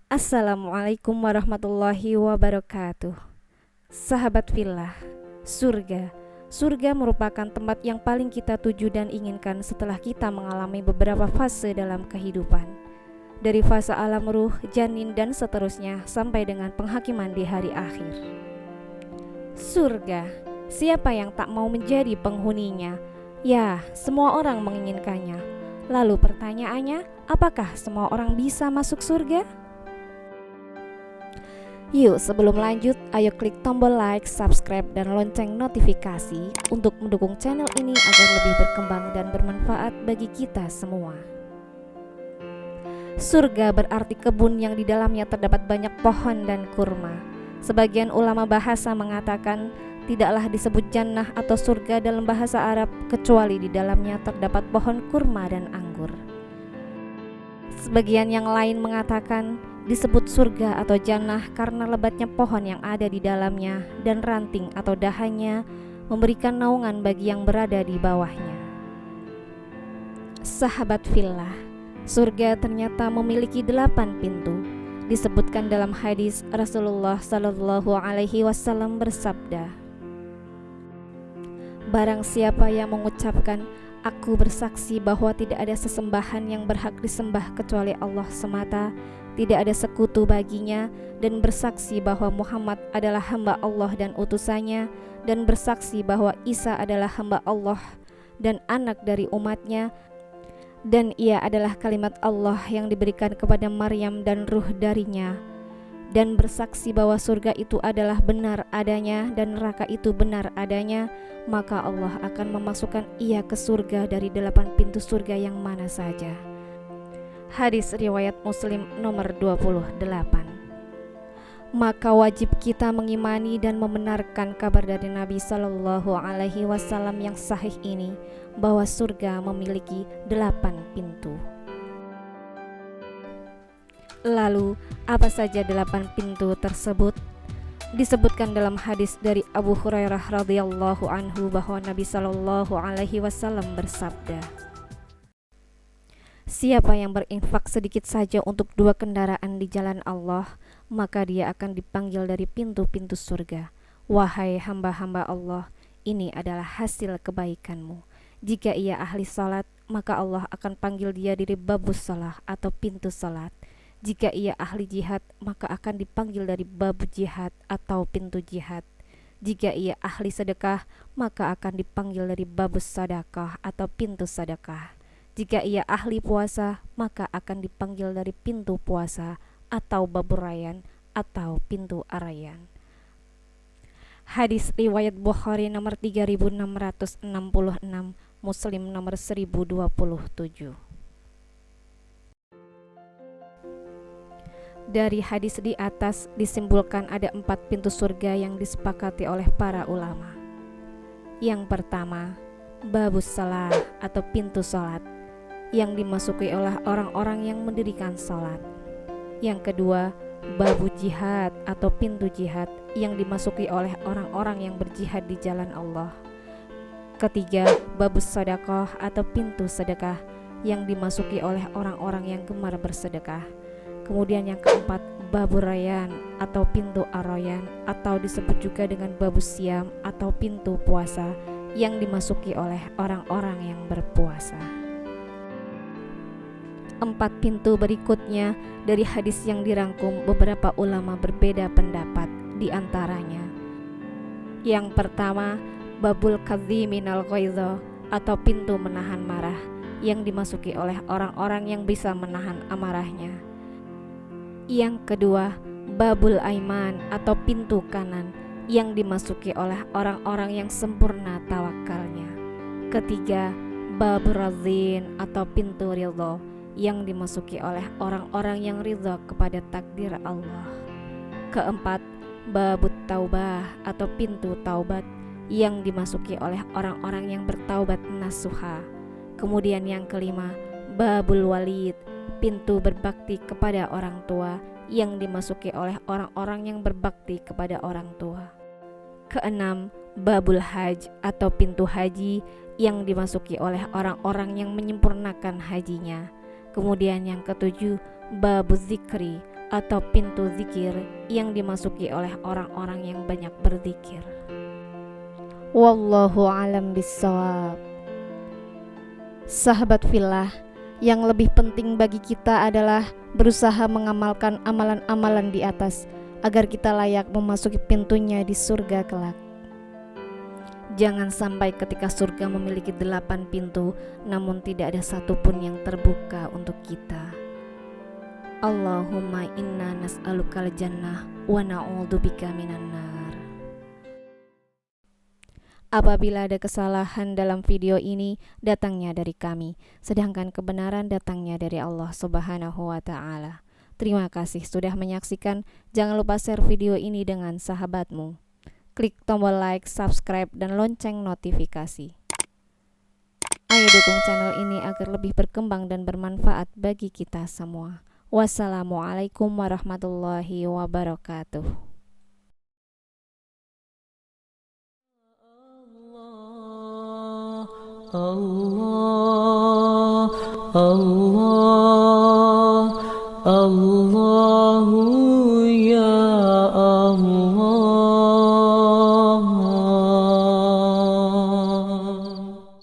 Assalamualaikum warahmatullahi wabarakatuh. Sahabat fillah, surga. Surga merupakan tempat yang paling kita tuju dan inginkan setelah kita mengalami beberapa fase dalam kehidupan. Dari fase alam ruh, janin dan seterusnya sampai dengan penghakiman di hari akhir. Surga, siapa yang tak mau menjadi penghuninya? Ya, semua orang menginginkannya. Lalu pertanyaannya, apakah semua orang bisa masuk surga? Yuk sebelum lanjut, ayo klik tombol like, subscribe, dan lonceng notifikasi untuk mendukung channel ini agar lebih berkembang dan bermanfaat bagi kita semua. Surga berarti kebun yang di dalamnya terdapat banyak pohon dan kurma. Sebagian ulama bahasa mengatakan tidaklah disebut jannah atau surga dalam bahasa Arab kecuali di dalamnya terdapat pohon kurma dan anggur. Sebagian yang lain mengatakan disebut surga atau jannah karena lebatnya pohon yang ada di dalamnya dan ranting atau dahannya memberikan naungan bagi yang berada di bawahnya. Sahabat fillah, surga ternyata memiliki 8 pintu. Disebutkan dalam hadis Rasulullah Shallallahu Alaihi Wasallam bersabda, barang siapa yang mengucapkan aku bersaksi bahwa tidak ada sesembahan yang berhak disembah kecuali Allah semata, tidak ada sekutu baginya, dan bersaksi bahwa Muhammad adalah hamba Allah dan utusannya, dan bersaksi bahwa Isa adalah hamba Allah dan anak dari umatnya, dan ia adalah kalimat Allah yang diberikan kepada Maryam dan ruh darinya, dan bersaksi bahwa surga itu adalah benar adanya dan neraka itu benar adanya, maka Allah akan memasukkan ia ke surga dari 8 pintu surga yang mana saja. Hadis riwayat Muslim nomor 28. Maka wajib kita mengimani dan membenarkan kabar dari Nabi Shallallahu Alaihi Wasallam yang sahih ini, bahwa surga memiliki 8 pintu. Lalu, apa saja 8 pintu tersebut? Disebutkan dalam hadis dari Abu Hurairah radhiyallahu anhu bahwa Nabi Shallallahu Alaihi Wasallam bersabda, siapa yang berinfak sedikit saja untuk 2 kendaraan di jalan Allah, maka dia akan dipanggil dari pintu-pintu surga. Wahai hamba-hamba Allah, ini adalah hasil kebaikanmu. Jika ia ahli salat, maka Allah akan panggil dia dari babus salah atau pintu salat. Jika ia ahli jihad, maka akan dipanggil dari bab jihad atau pintu jihad. Jika ia ahli sedekah, maka akan dipanggil dari babus sadakah atau pintu sadakah. Jika ia ahli puasa, maka akan dipanggil dari pintu puasa atau baburayan atau pintu arayan. Hadis riwayat Bukhari nomor 3666, Muslim nomor 1027. Dari hadis di atas disimpulkan ada 4 pintu surga yang disepakati oleh para ulama. Yang pertama, babus salah atau pintu salat, yang dimasuki oleh orang-orang yang mendirikan salat. Yang kedua, babu jihad atau pintu jihad, yang dimasuki oleh orang-orang yang berjihad di jalan Allah. Ketiga, babus sedekah atau pintu sedekah, yang dimasuki oleh orang-orang yang gemar bersedekah. Kemudian yang keempat, babu rayan atau pintu arayan, atau disebut juga dengan babu siam atau pintu puasa, yang dimasuki oleh orang-orang yang berpuasa. 4 pintu berikutnya dari hadis yang dirangkum beberapa ulama berbeda pendapat. Di antaranya, yang pertama, babul kadhiminal ghaidha atau pintu menahan marah, yang dimasuki oleh orang-orang yang bisa menahan amarahnya. Yang kedua, babul aiman atau pintu kanan, yang dimasuki oleh orang-orang yang sempurna tawakalnya. Ketiga, babur razin atau pintu ridha, yang dimasuki oleh orang-orang yang ridha kepada takdir Allah. Keempat, babut taubah atau pintu taubat, yang dimasuki oleh orang-orang yang bertaubat nasuha. Kemudian yang kelima, babul walid, pintu berbakti kepada orang tua, yang dimasuki oleh orang-orang yang berbakti kepada orang tua. Keenam, babul haj atau pintu haji, yang dimasuki oleh orang-orang yang menyempurnakan hajinya. Kemudian yang ketujuh, babuz zikri atau pintu zikir yang dimasuki oleh orang-orang yang banyak berzikir. Wallahu alam bissawab. Sahabat fillah, yang lebih penting bagi kita adalah berusaha mengamalkan amalan-amalan di atas agar kita layak memasuki pintunya di surga kelak. Jangan sampai ketika surga memiliki 8 pintu, namun tidak ada satupun yang terbuka untuk kita. Allahumma inna nas'alukal jannah wa na'udzubika minan nar. Apabila ada kesalahan dalam video ini, datangnya dari kami, sedangkan kebenaran datangnya dari Allah Subhanahu wa Ta'ala. Terima kasih sudah menyaksikan. Jangan lupa share video ini dengan sahabatmu. Klik tombol like, subscribe, dan lonceng notifikasi. Ayo dukung channel ini agar lebih berkembang dan bermanfaat bagi kita semua. Wassalamualaikum warahmatullahi wabarakatuh. Allah, Allah, Allahu ya Allah.